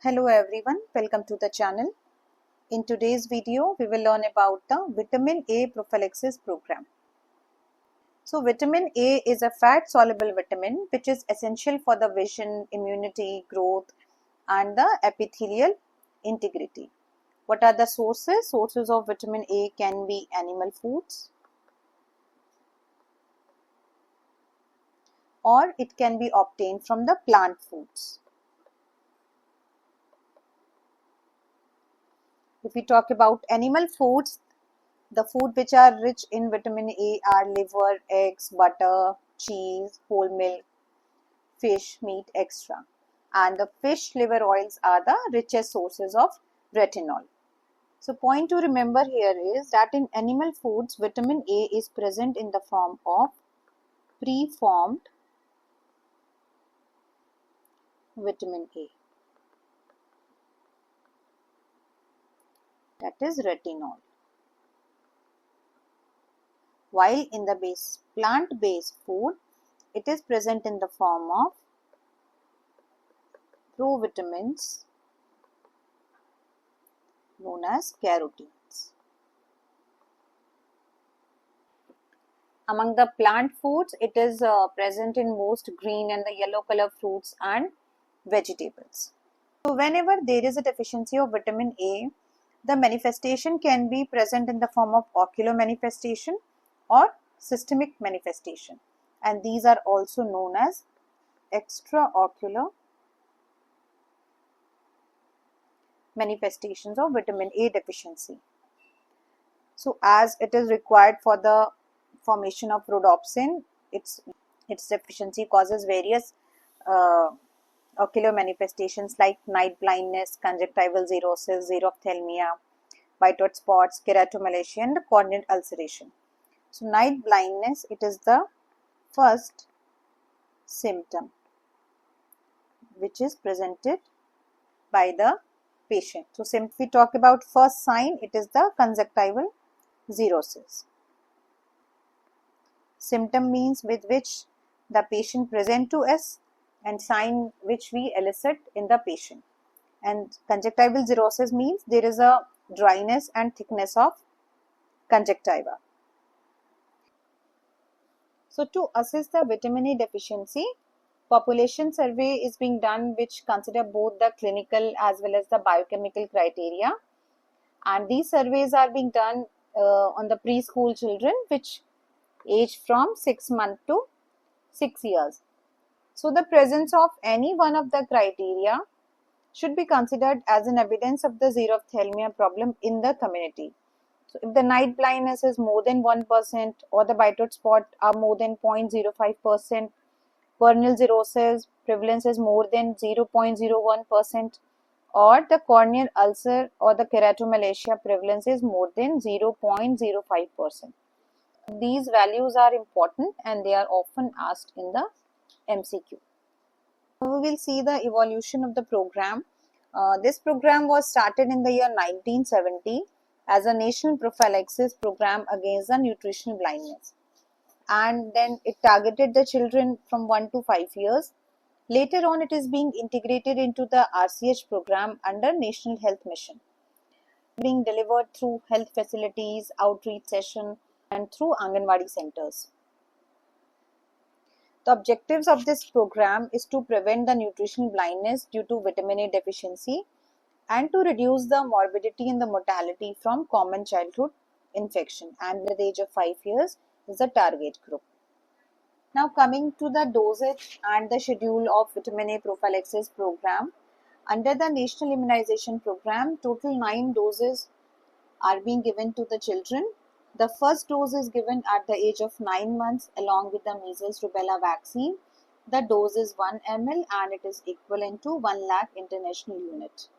Hello everyone, welcome to the channel. In today's video, we will learn about the Vitamin A Prophylaxis Program. So Vitamin A is a fat-soluble vitamin which is essential for the vision, immunity, growth and the epithelial integrity. What are the sources? Sources of Vitamin A can be animal foods or it can be obtained from the plant foods. If we talk about animal foods, the food which are rich in vitamin A are liver, eggs, butter, cheese, whole milk, fish, meat, etc. And the fish liver oils are the richest sources of retinol. So point to remember here is that in animal foods, vitamin A is present in the form of preformed vitamin A. That is retinol. While in the plant-based food, it is present in the form of provitamins known as carotenes. Among the plant foods, it is present in most green and the yellow color fruits and vegetables. So whenever there is a deficiency of vitamin A, the manifestation can be present in the form of ocular manifestation or systemic manifestation, and these are also known as extraocular manifestations of vitamin A deficiency. So as it is required for the formation of rhodopsin, its deficiency causes various ocular manifestations like night blindness, conjunctival xerosis, xerophthalmia, white spots, keratomalacia and corneal ulceration. So night blindness, it is the first symptom which is presented by the patient. So if we talk about first sign, it is the conjunctival xerosis. Symptom means with which the patient present to us and sign which we elicit in the patient. And conjunctival xerosis means there is a dryness and thickness of conjunctiva. So to assess the vitamin A deficiency, population survey is being done which consider both the clinical as well as the biochemical criteria, and these surveys are being done on the preschool children which age from 6 months to 6 years. So the presence of any one of the criteria should be considered as an evidence of the xerophthalmia problem in the community. So if the night blindness is more than 1% or the white spot are more than 0.05%, corneal xerosis prevalence is more than 0.01%, or the corneal ulcer or the keratomalacia prevalence is more than 0.05%. These values are important and they are often asked in the MCQ. We will see the evolution of the program. This program was started in the year 1970 as a national prophylaxis program against the nutritional blindness, and then it targeted the children from 1 to 5 years. Later on, it is being integrated into the RCH program under National Health Mission, being delivered through health facilities, outreach session and through Anganwadi centers. The objectives of this program is to prevent the nutritional blindness due to vitamin A deficiency and to reduce the morbidity and the mortality from common childhood infection, and at the age of 5 years is the target group. Now coming to the dosage and the schedule of Vitamin A Prophylaxis Program. Under the National Immunization Program, total 9 doses are being given to the children. The first dose is given at the age of 9 months along with the measles rubella vaccine. The dose is 1 ml and it is equivalent to 1 lakh international unit.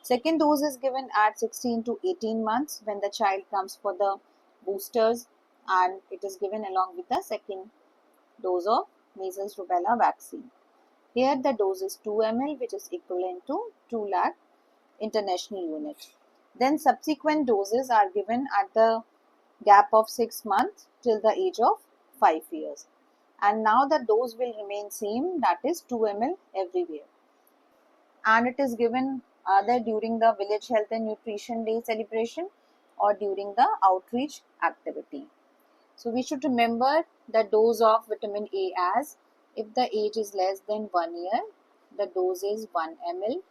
Second dose is given at 16 to 18 months when the child comes for the boosters, and it is given along with the second dose of measles rubella vaccine. Here the dose is 2 ml which is equivalent to 2 lakh international unit. Then subsequent doses are given at the gap of 6 months till the age of 5 years. And now the dose will remain same, that is 2 ml everywhere. and it is given either during the Village Health and Nutrition Day celebration or during the outreach activity. So we should remember the dose of vitamin A as, if the age is less than 1 year, the dose is 1 ml.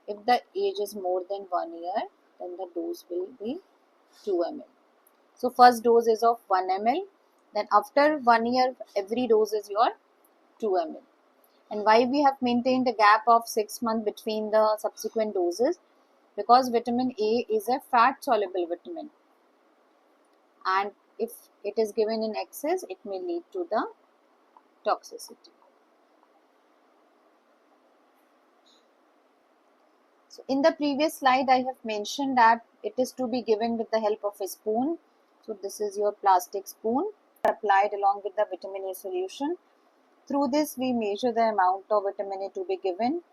If the age is more than 1 year, then the dose will be 2 ml. So first dose is of 1 ml. Then after 1 year, every dose is your 2 ml. And why we have maintained a gap of 6 months between the subsequent doses? Because vitamin A is a fat soluble vitamin, and if it is given in excess, it may lead to the toxicity. So in the previous slide, I have mentioned that it is to be given with the help of a spoon. So this is your plastic spoon applied along with the vitamin A solution. Through this, we measure the amount of vitamin A to be given.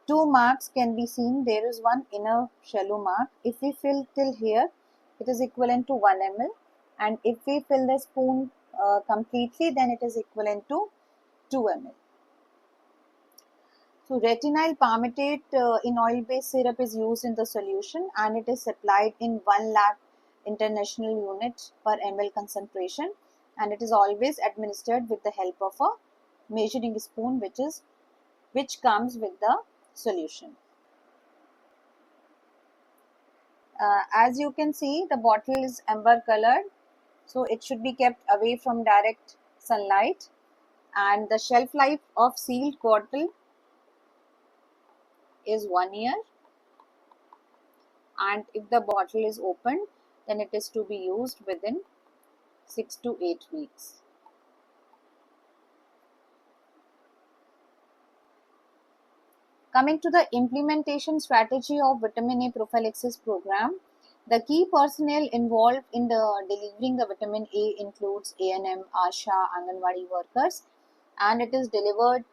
Two marks can be seen. There is one inner shallow mark. If we fill till here, it is equivalent to 1 ml. And if we fill the spoon completely, then it is equivalent to 2 ml. So retinyl palmitate in oil-based syrup is used in the solution, and it is supplied in 1 lakh international units per ml concentration, and it is always administered with the help of a measuring spoon which comes with the solution. As you can see, the bottle is amber colored, so it should be kept away from direct sunlight, and the shelf life of sealed bottle is 1 year, and if the bottle is opened, then it is to be used within 6 to 8 weeks. Coming to the implementation strategy of Vitamin A Prophylaxis Program, the key personnel involved in delivering the vitamin A includes A&M, ASHA, Anganwadi workers, and it is delivered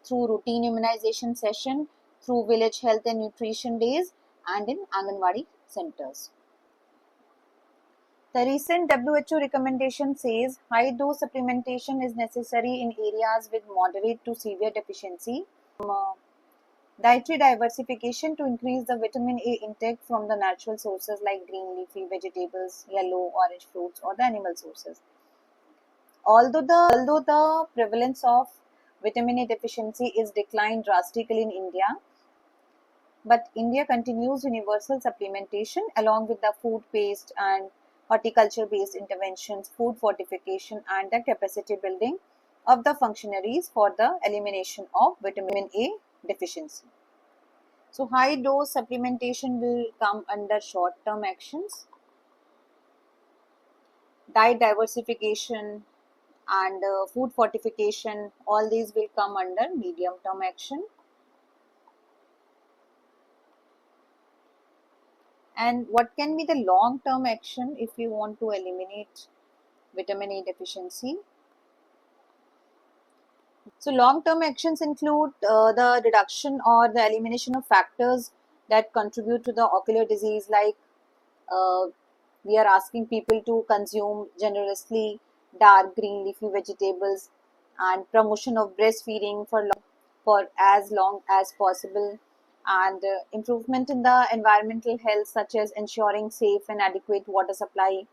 through routine immunization session, through Village Health and Nutrition Days, and in Anganwadi centers. The recent WHO recommendation says high dose supplementation is necessary in areas with moderate to severe deficiency. Dietary diversification to increase the vitamin A intake from the natural sources like green leafy vegetables, yellow, orange fruits, or the animal sources. Although the prevalence of vitamin A deficiency is declined drastically in India, but India continues universal supplementation along with the food-based and horticulture-based interventions, food fortification, and the capacity building of the functionaries for the elimination of vitamin A deficiency. So high dose supplementation will come under short term actions. Diet diversification and food fortification, all these will come under medium term action. And what can be the long term action if we want to eliminate vitamin A deficiency? So long-term actions include the reduction or the elimination of factors that contribute to the ocular disease, like we are asking people to consume generously dark green leafy vegetables, and promotion of breastfeeding for as long as possible, and improvement in the environmental health, such as ensuring safe and adequate water supply,